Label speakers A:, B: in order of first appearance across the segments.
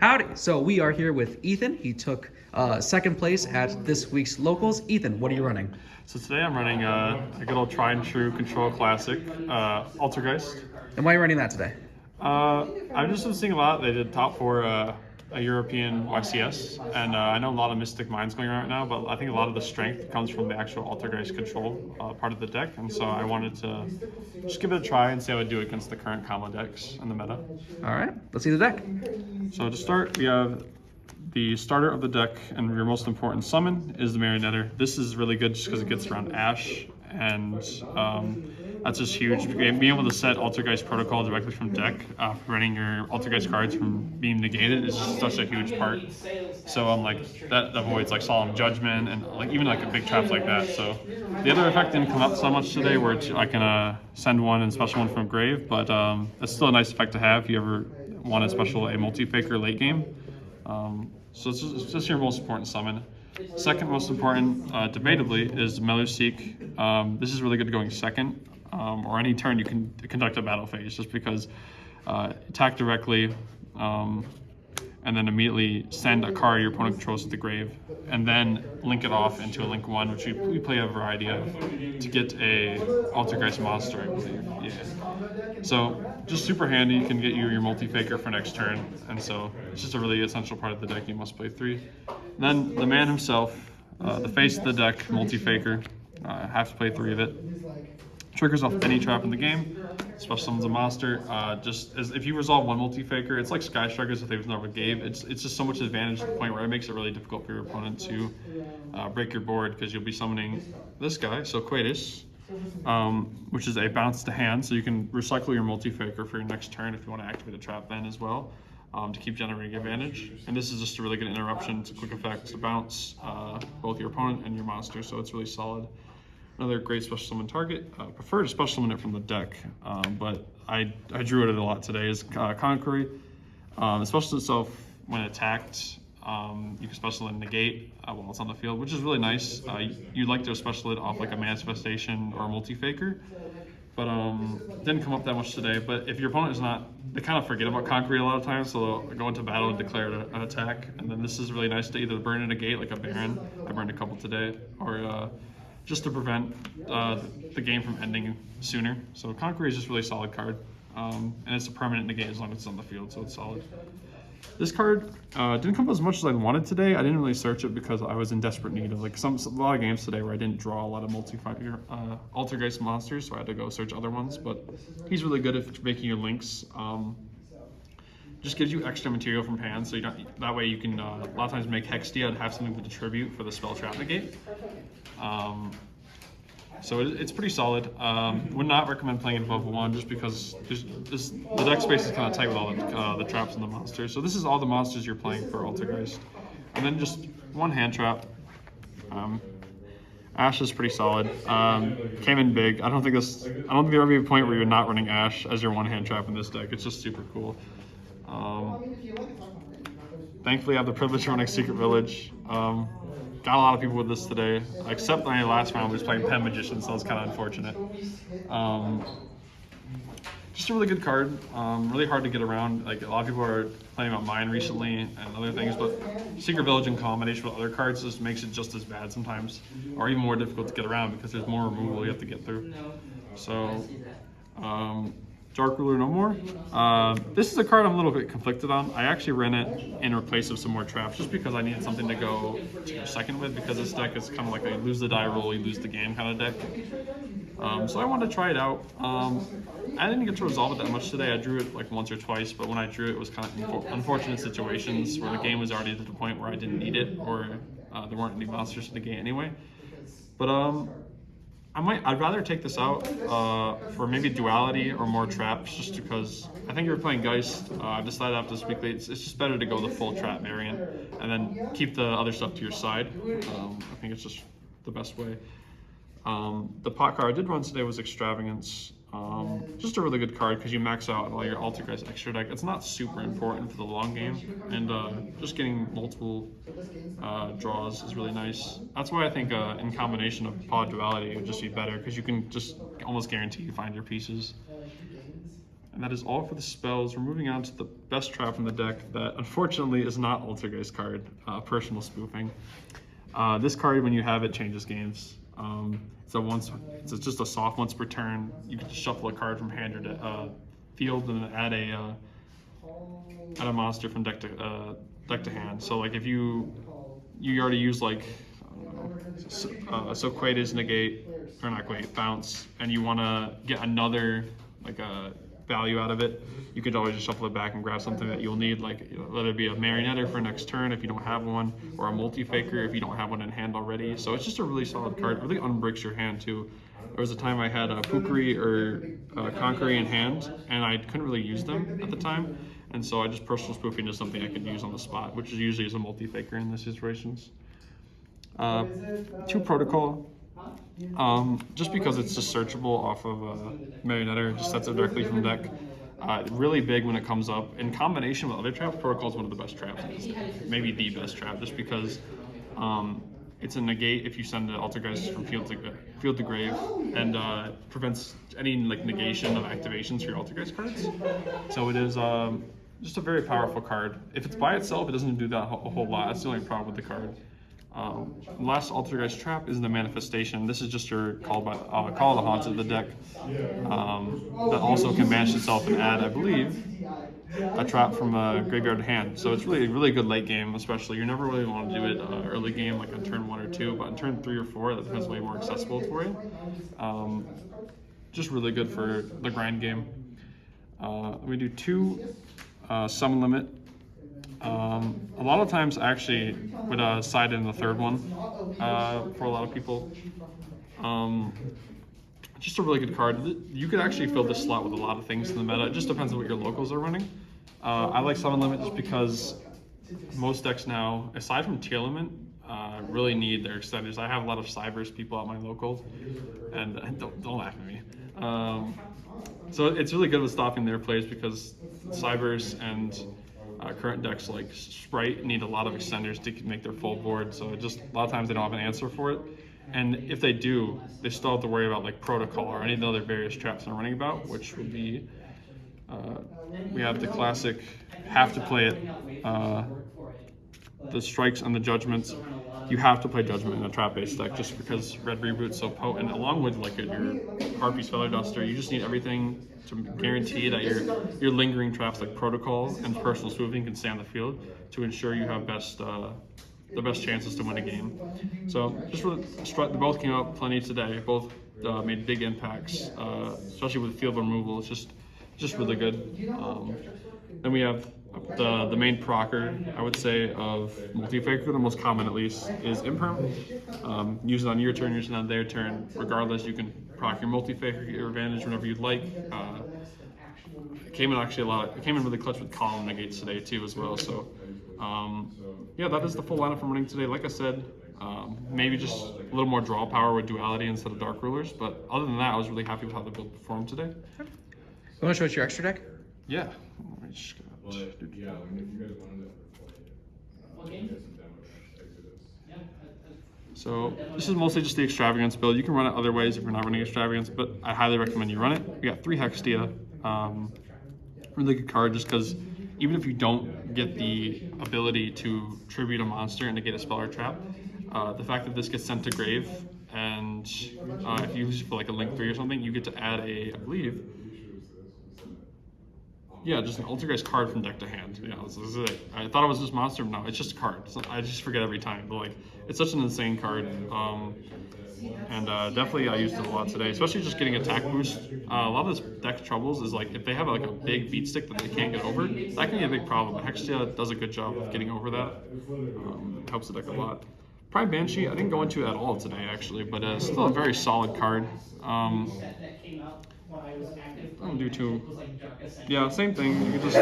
A: Howdy. So we are here with Ethan. He took second place at this week's locals. Ethan, what are you running?
B: So today I'm running a good old tried and true control classic, Altergeist.
A: And why are you running that today?
B: I've just been seeing a lot. They did top four a European YCS, and I know a lot of Mystic Minds going on right now, but I think a lot of the strength comes from the actual Altergeist control part of the deck, and so I wanted to just give it a try and see how I do against the current combo decks in the meta.
A: All right, let's see the deck.
B: So to start, we have the starter of the deck, and your most important summon is the Marionetter. This is really good just because it gets around Ash, and that's just huge. Being able to set Altergeist Protocol directly from deck, preventing your Altergeist cards from being negated is just such a huge part. So like that avoids like Solemn Judgment and like even like a big traps like that. So the other effect didn't come up so much today, where I can send one and special one from grave, but it's still a nice effect to have if you ever want to special a multi-faker late game. So it's just your most important summon. Second most important, debatably, is MSU. This is really good going second, or any turn you can conduct a battle phase, just because attack directly, and then immediately send a card your opponent controls to the grave, and then link it off into a link one, which we play a variety of to get a Altergeist monster, I believe. Yeah. So just super handy. You can get your multi-faker for next turn, and so it's just a really essential part of the deck. You must play 3. Then the man himself, the face of the deck, multi-faker, have to play 3 of it. Triggers off any trap in the game, special summons a monster. Just as if you resolve one multi-faker, it's like Sky Strikers if they was never gave. It's just so much advantage to the point where it makes it really difficult for your opponent to break your board, because you'll be summoning this guy, so Quatus, which is a bounce to hand, so you can recycle your multi-faker for your next turn if you want to activate a trap then as well, to keep generating advantage. And this is just a really good interruption. It's a quick effect to bounce both your opponent and your monster, so it's really solid. Another great special summon target. Prefer to special summon it from the deck, but I drew it a lot today, is Conquery. It specials itself when attacked. You can special it negate while it's on the field, which is really nice. You'd like to special it off like a manifestation or a multi-faker, but didn't come up that much today. But if your opponent is not, they kind of forget about Conquery a lot of times, so they'll go into battle and declare an attack, and then this is really nice to either burn and negate like a Baron. I burned a couple today, or just to prevent the game from ending sooner. So Conquery is just a really solid card, and it's a permanent negate as long as it's on the field, so it's solid. This card didn't come up as much as I wanted today. I didn't really search it because I was in desperate need of like a lot of games today where I didn't draw a lot of multi-faker Altergeist monsters, so I had to go search other ones. But he's really good at making your links. Just gives you extra material from hand, so you don't. That way you can a lot of times make Hextia and have something to distribute for the spell trap negate. So it's pretty solid. Would not recommend playing it above 1, just because the deck space is kind of tight with all the traps and the monsters. So this is all the monsters you're playing for Altergeist, and then just one hand trap. Ash is pretty solid. Came in big. I don't think there'll ever be a point where you're not running Ash as your one hand trap in this deck. It's just super cool. Thankfully, I have the privilege of running Secret Village. Got a lot of people with this today, except my last round was playing Pen Magician, so it's kind of unfortunate. Just a really good card. Really hard to get around. Like a lot of people are playing about Mine recently and other things, but Secret Village in combination with other cards just makes it just as bad sometimes, or even more difficult to get around because there's more removal you have to get through. So, Dark Ruler no more. This is a card I'm a little bit conflicted on. I actually ran it in replace of some more traps just because I needed something to go to second with, because this deck is kind of like a lose the die roll, you lose the game kind of deck. So I wanted to try it out. I didn't get to resolve it that much today. I drew it like once or twice, but when I drew it was kind of unfortunate situations where the game was already to the point where I didn't need it, or there weren't any monsters to the game anyway. But I'd rather take this out for maybe duality or more traps, just because I think you're playing Geist. I've decided after this weekly, it's just better to go the full trap variant and then keep the other stuff to your side. I think it's just the best way. The pot card I did run today was Extravagance. Just a really good card because you max out all your Altergeist extra deck. It's not super important for the long game, and just getting multiple draws is really nice. That's why I think in combination of pod duality it would just be better, because you can just almost guarantee you find your pieces. And that is all for the spells. We're moving on to the best trap in the deck that unfortunately is not Altergeist card, Personal Spoofing. This card, when you have it, changes games. It's just a soft once per turn. You can just shuffle a card from hand or field and add a monster from deck to hand. So like if you already use like Soquade's negate, or not negate, bounce, and you want to get another like a value out of it, you could always just shuffle it back and grab something that you'll need, like let it be a Marionetter for next turn if you don't have one, or a Multi-Faker if you don't have one in hand already. So it's just a really solid card. It really unbricks your hand too. There was a time I had a Pukri or Conquery in hand, and I couldn't really use them at the time, and so I just Personal Spoofing is something I could use on the spot, which is usually is a Multi-Faker in these situations. 2 Protocol. Just because it's just searchable off of Marionetter, it just sets it directly from deck. Really big when it comes up. In combination with other traps, Protocol is one of the best traps in this deck. Maybe the best trap, just because it's a negate if you send the Altergeist from field to grave, and prevents any like negation of activations for your Altergeist cards. So it is just a very powerful card. If it's by itself, it doesn't do that a whole lot. That's the only problem with the card. Last Altergeist trap is the Manifestation. This is just your Call of the Haunts of the deck. That also can banish itself and add, I believe, a trap from a graveyard to hand. So it's really good late game, especially. You never really want to do it early game, like on turn 1 or 2, but on turn 3 or 4, that becomes way more accessible for you. Just really good for the grind game. We do 2 Summon Limit. A lot of times I actually would side in the third one for a lot of people. Just a really good card. You could actually fill this slot with a lot of things in the meta. It just depends on what your locals are running. I like Summon Limit just because most decks now, aside from Tier Limit, really need their extenders. I have a lot of Cybers people at my locals, and don't laugh at me. So it's really good with stopping their plays because Cybers and current decks like Sprite need a lot of extenders to make their full board, so a lot of times they don't have an answer for it. And if they do, they still have to worry about like Protocol or any of the other various traps they're running about, which would be, we have the classic, have to play it, the Strikes and the Judgments. You have to play Judgment in a trap-based deck just because Red Reboot's so potent, along with like your Harpy's Feather Duster. You just need everything to guarantee that your lingering traps like Protocol and Personal Spoofing can stay on the field to ensure you have the best chances to win a game. So just for they both came out plenty today. Both made big impacts, especially with field removal. It's just really good. Then we have the main procer, I would say, of Multi-Faker, the most common at least, is Imperm. Use it on your turn, use it on their turn. Regardless, you can proc your Multi-Faker, get your advantage whenever you'd like. It came in really clutch with Column Negates today too as well. So yeah, that is the full lineup I'm running today. Like I said, maybe just a little more draw power with Duality instead of Dark Rulers, but other than that, I was really happy with how the build performed today.
A: You want to show us your extra deck?
B: Yeah.
C: But yeah, if you guys wanted to
B: So this is mostly just the Extravagance build. You can run it other ways if you're not running Extravagance, but I highly recommend you run it. We got 3 Hextia. Really good card just because even if you don't get the ability to tribute a monster and negate a spell or trap, the fact that this gets sent to grave, and if you use it for like a Link 3 or something, you get to add I believe, yeah, just an Altergeist card from deck to hand. Yeah, this is it. I thought it was just monster. No, it's just a card. I just forget every time. But like, it's such an insane card. And definitely I used it a lot today, especially just getting attack boost. A lot of this deck's troubles is like if they have like a big beat stick that they can't get over, that can be a big problem. But Hextia does a good job of getting over that. Helps the deck a lot. Prime Banshee, I didn't go into at all today actually, but still a very solid card. I don't do too. Yeah, same thing. You can just.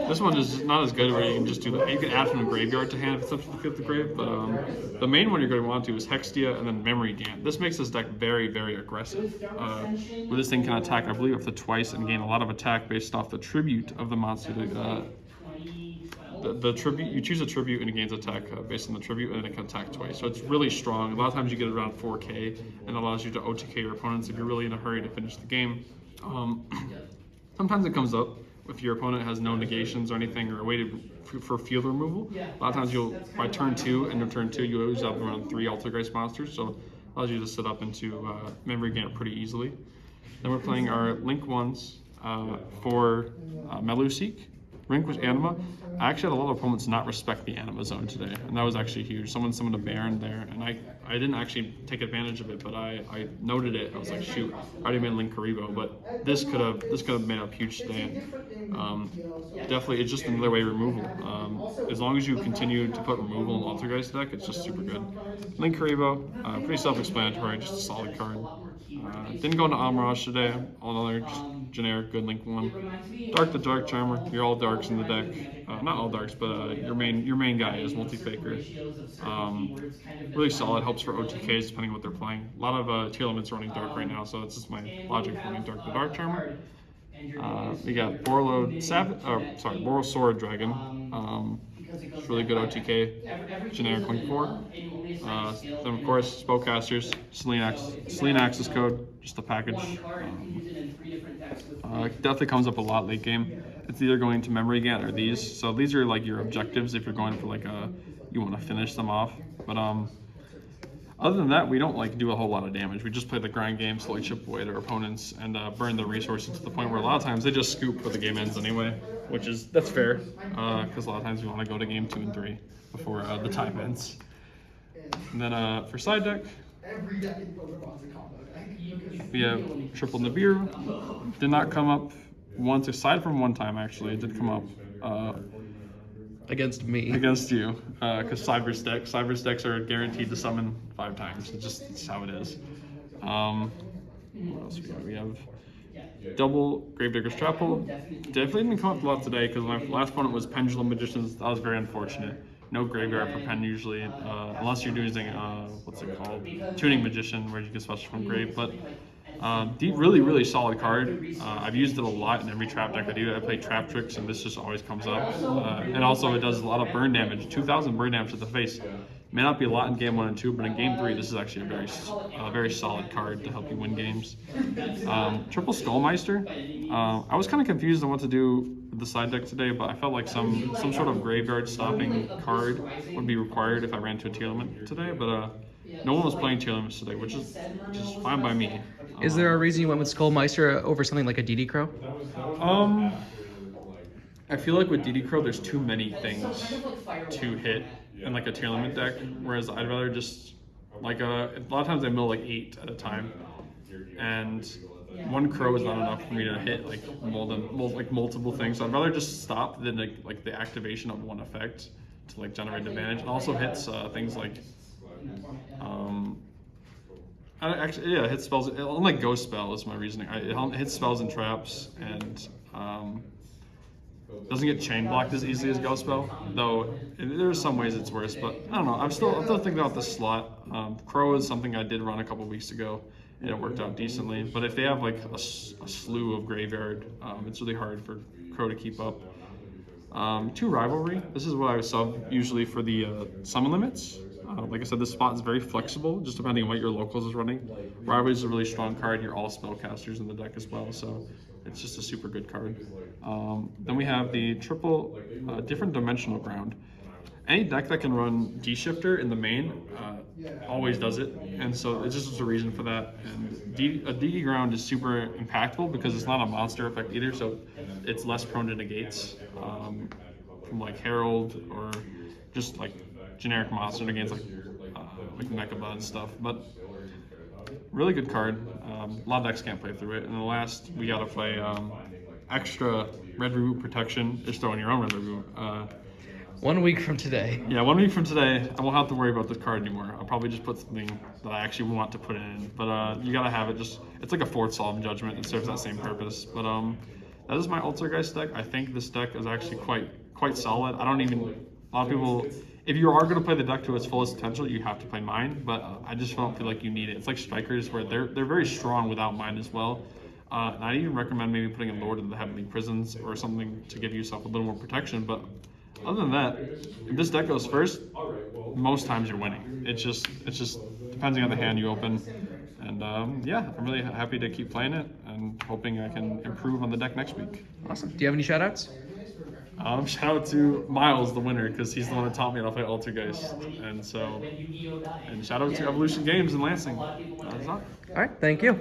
B: This one is not as good where you can just do that. You can add from the graveyard to hand if it's up to the 5th grave, but the main one you're going to want to is Hextia and then Memory Gant. This makes this deck very, very aggressive. Where this thing can attack, I believe, up to twice and gain a lot of attack based off the tribute of the monster. The tribute, you choose a tribute and it gains attack based on the tribute, and then it can attack twice. So it's really strong. A lot of times you get around 4K and allows you to OTK your opponents if you're really in a hurry to finish the game. Sometimes it comes up if your opponent has no negations or anything or a way for field removal. A lot of times by turn 2, end of turn 2, you always have around 3 Altergeist monsters, so it allows you to set up into memory gain pretty easily. Then we're playing our Link ones for Meluseek. Rink with Anima. I actually had a lot of opponents not respect the Anima zone today, and that was actually huge. Someone summoned a Baron there, and I didn't actually take advantage of it, but I noted it. I was like, shoot, I already made Link Karibo, but this could have made up huge today. Definitely, it's just another way removal. As long as you continue to put removal in Altergeist deck, it's just super good. Link Karibo, pretty self-explanatory, just a solid card. Didn't go into Amraj today. All another just generic good Link one. Dark the Dark Charmer. You're all darks in the deck. Not all darks, but your main guy is multi-faker. Really solid. Helps for OTKs depending on what they're playing. A lot of tier limits running dark right now, so it's just my logic for running Dark the Dark Charmer. We got Boral Sword Dragon. It's really good OTK. Generic Link 4. Then of course Spellcasters, Selene Axis Code, just a package. Definitely comes up a lot late game. It's either going to memory gain or these. So these are like your objectives if you're going for like you want to finish them off. But other than that, we don't like do a whole lot of damage. We just play the grind game, slowly chip away at our opponents, and burn the resources to the point where a lot of times they just scoop before the game ends anyway, that's fair, because a lot of times we want to go to game 2 and 3 before the time ends. And then for side deck, we have Triple Nibiru. Did not come up once, aside from one time actually. It did come up
A: Against me.
B: against you, because Cyber's decks are guaranteed to summon 5 times. It's how it is. What else we got? We have double Gravedigger's Chapel. Definitely didn't come up a lot today because my last opponent was Pendulum Magicians. That was very unfortunate. No graveyard for Pen usually, unless you're using what's it called? Tuning Magician, where you can special from grave. But really solid card. I've used it a lot in every trap deck I do. I play Trap Tricks, and this just always comes up. And also, it does a lot of burn damage. 2,000 burn damage to the face. May not be a lot in game 1 and 2, but in game 3, this is actually a very solid card to help you win games. Triple Skullmeister. I was kind of confused on what to do with the side deck today, but I felt like some sort of graveyard stopping card would be required if I ran to a tier limit today. But no one was playing tier limits today, which is fine by me.
A: Is there a reason you went with Skullmeister over something like a DD Crow?
B: I feel like with DD Crow, there's too many things to hit in like a tier limit deck, whereas I'd rather just like a lot of times I mill like 8 at a time, and one crow is not enough for me to hit like multiple things. So I'd rather just stop than like the activation of one effect to like generate advantage. It also hits things like hit spells. Unlike Ghost Spell is my reasoning. It hits spells and traps, and doesn't get chain blocked as easily as Ghost Spell, though there's some ways it's worse, but I don't know. I'm still thinking about this slot. Crow is something I did run a couple weeks ago, and it worked out decently. But if they have like a slew of graveyard, it's really hard for Crow to keep up. 2 Rivalry. This is what I would sub usually for the summon limits. Like I said, this spot is very flexible, just depending on what your locals is running. Rivalry is a really strong card. You're all spellcasters in the deck as well, so it's just a super good card. Then we have the triple different dimensional ground. Any deck that can run D-Shifter in the main always does it, and so it's just a reason for that. And a DD ground is super impactful because it's not a monster effect either, so it's less prone to negates from like Herald or just like generic monster against like Mechaba and stuff. But really good card. A lot of decks can't play through it. And the last, we gotta play extra Red Reboot Protection. Just throw in your own Red Reboot.
A: 1 week from today.
B: Yeah, 1 week from today, I won't have to worry about this card anymore. I'll probably just put something that I actually want to put in. But you gotta have it. It's like a 4th Solemn Judgment. It serves that same purpose. But that is my Altergeist deck. I think this deck is actually quite solid. A lot of people. If you are going to play the deck to its fullest potential, you have to play mine, but I just don't feel like you need it. It's like Strikers, where they're very strong without mine as well. And I'd even recommend maybe putting a Lord in the Heavenly Prisons or something to give yourself a little more protection. But other than that, if this deck goes first, most times you're winning. It's just depending on the hand you open. And yeah, I'm really happy to keep playing it. and hoping I can improve on the deck next week.
A: Awesome. Do you have any shout outs?
B: Shout out to Miles, the winner, because he's the one that taught me how to play Altergeist. And shout out to Evolution Games in Lansing. That's all.
A: All right. Thank you.